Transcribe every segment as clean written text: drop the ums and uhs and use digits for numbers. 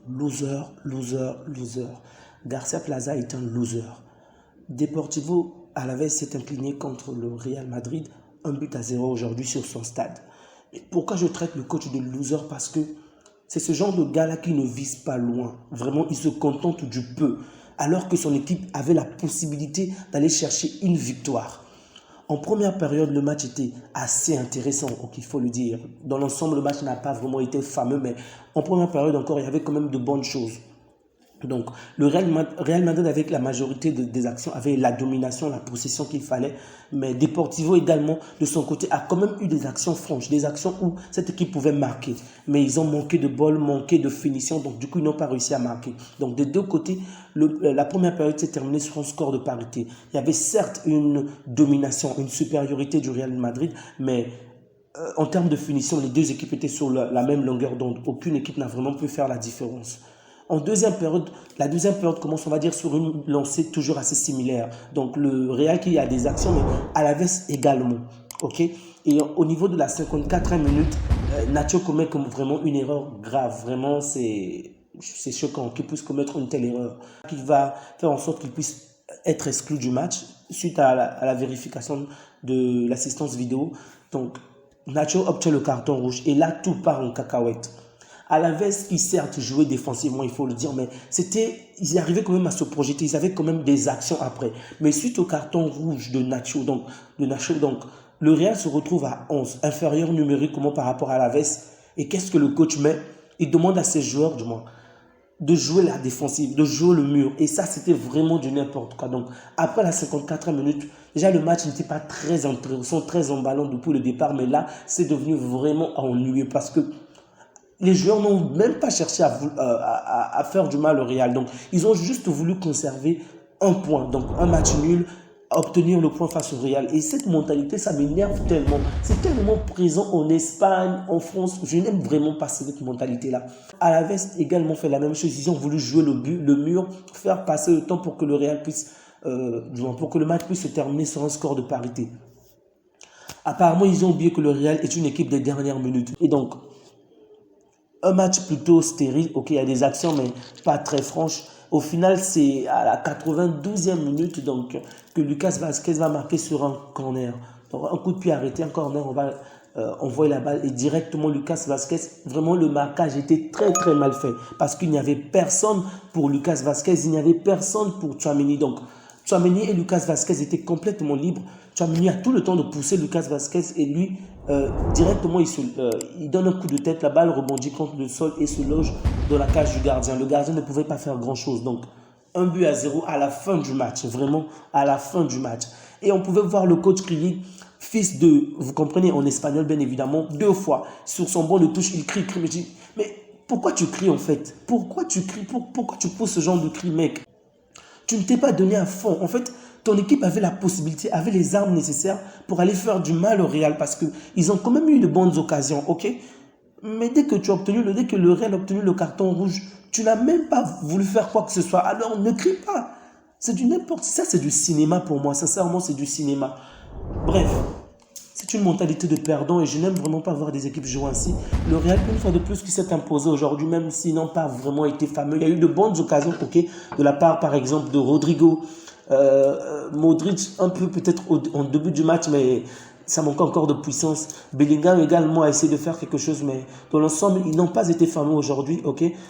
loser, loser, loser. Garcia Plaza est un loser. Deportivo Alavés s'est incliné contre le Real Madrid, 1-0 aujourd'hui sur son stade. Et pourquoi je traite le coach de loser? Parce que c'est ce genre de gars-là qui ne vise pas loin. Vraiment, il se contente du peu. Alors que son équipe avait la possibilité d'aller chercher une victoire. En première période, le match était assez intéressant, il faut le dire. Dans l'ensemble, le match n'a pas vraiment été fameux, mais en première période encore, il y avait quand même de bonnes choses. Donc, le Real Madrid, avec la majorité des actions, avait la domination, la possession qu'il fallait. Mais Deportivo également, de son côté, a quand même eu des actions franches, des actions où cette équipe pouvait marquer. Mais ils ont manqué de bol, manqué de finition, donc du coup, ils n'ont pas réussi à marquer. Donc, des deux côtés, la première période s'est terminée sur un score de parité. Il y avait certes une domination, une supériorité du Real Madrid, mais en termes de finition, les deux équipes étaient sur la même longueur d'onde. Aucune équipe n'a vraiment pu faire la différence. En deuxième période, la deuxième période commence, on va dire, sur une lancée toujours assez similaire. Donc, le Real qui a des actions, mais Alavés également. Et au niveau de la 54e minute, Nacho commet vraiment une erreur grave. Vraiment, c'est choquant qu'il puisse commettre une telle erreur. Qui va faire en sorte qu'il puisse être exclu du match suite à la vérification de l'assistance vidéo. Donc, Nacho obtient le carton rouge. Et là, tout part en cacahuète. Alavés, qui certes jouait défensivement, il faut le dire, mais ils arrivaient quand même à se projeter, ils avaient quand même des actions après. Mais suite au carton rouge de Nacho, donc le Real se retrouve à 11, inférieur numériquement par rapport à Alavés. Et qu'est-ce que le coach met? Il demande à ses joueurs, du moins, de jouer la défensive, de jouer le mur. Et ça, c'était vraiment du n'importe quoi. Donc, après la 54e minute, déjà le match n'était pas très intéressant, très emballant depuis le départ, mais là, c'est devenu vraiment ennuyeux parce que les joueurs n'ont même pas cherché à faire du mal au Real. Donc, ils ont juste voulu conserver un point. Donc, un match nul, obtenir le point face au Real. Et cette mentalité, ça m'énerve tellement. C'est tellement présent en Espagne, en France. Je n'aime vraiment pas cette mentalité-là. Alavés également fait la même chose. Ils ont voulu jouer le mur, faire passer le temps pour que le Real puisse, pour que le match puisse se terminer sur un score de parité. Apparemment, ils ont oublié que le Real est une équipe des dernières minutes. Et donc, un match plutôt stérile, il y a des actions, mais pas très franches. Au final, c'est à la 92e minute donc, que Lucas Vázquez va marquer sur un corner. Donc, un coup de pied arrêté, un corner, on va envoyer la balle et directement Lucas Vázquez. Vraiment, le marquage était très très mal fait parce qu'il n'y avait personne pour Lucas Vázquez, il n'y avait personne pour Tchouaméni. Donc, Tchouaméni et Lucas Vázquez étaient complètement libres. Tchouaméni a tout le temps de pousser Lucas Vázquez et lui, directement, il donne un coup de tête, la balle rebondit contre le sol et se loge dans la cage du gardien. Le gardien ne pouvait pas faire grand-chose. Donc, 1-0 à la fin du match, vraiment à la fin du match. Et on pouvait voir le coach crier, fils de, vous comprenez, en espagnol bien évidemment, 2 fois. Sur son banc de touche, il crie. Mais pourquoi tu cries en fait? Pourquoi tu cries? Pourquoi tu pousses ce genre de cri, mec? Tu ne t'es pas donné à fond. En fait, ton équipe avait la possibilité, avait les armes nécessaires pour aller faire du mal au Real parce qu'ils ont quand même eu de bonnes occasions, Mais dès que le Real a obtenu le carton rouge, tu n'as même pas voulu faire quoi que ce soit. Alors ne crie pas. C'est du n'importe. Ça, c'est du cinéma pour moi. Sincèrement, c'est du cinéma. Bref, c'est une mentalité de perdant et je n'aime vraiment pas voir des équipes jouer ainsi. Le Real, une fois de plus, qui s'est imposé aujourd'hui, même s'ils n'ont pas vraiment été fameux. Il y a eu de bonnes occasions, de la part, par exemple, de Rodrigo, Modric, un peu peut-être en début du match, mais ça manque encore de puissance. Bellingham également a essayé de faire quelque chose, mais dans l'ensemble, ils n'ont pas été fameux aujourd'hui,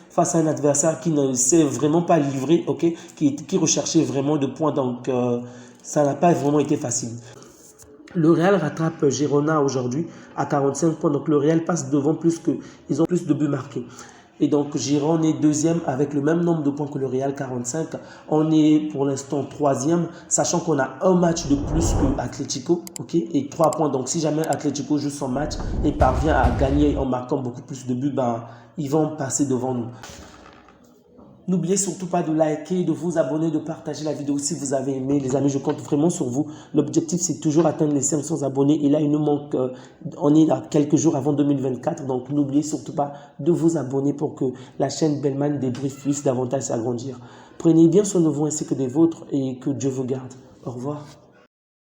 face à un adversaire qui ne s'est vraiment pas livré, qui recherchait vraiment de points, donc ça n'a pas vraiment été facile. Le Real rattrape Girona aujourd'hui à 45 points, donc le Real passe devant ils ont plus de buts marqués. Et donc, Girona est deuxième avec le même nombre de points que le Real, 45. On est pour l'instant troisième, sachant qu'on a un match de plus que Atlético, et 3 points. Donc, si jamais Atlético joue son match et parvient à gagner en marquant beaucoup plus de buts, ils vont passer devant nous. N'oubliez surtout pas de liker, de vous abonner, de partager la vidéo si vous avez aimé. Les amis, je compte vraiment sur vous. L'objectif, c'est toujours atteindre les 500 abonnés. Et là, il nous manque, on est à quelques jours avant 2024. Donc, n'oubliez surtout pas de vous abonner pour que la chaîne Bellman Débrief puisse davantage s'agrandir. Prenez bien soin de vous ainsi que des vôtres et que Dieu vous garde. Au revoir.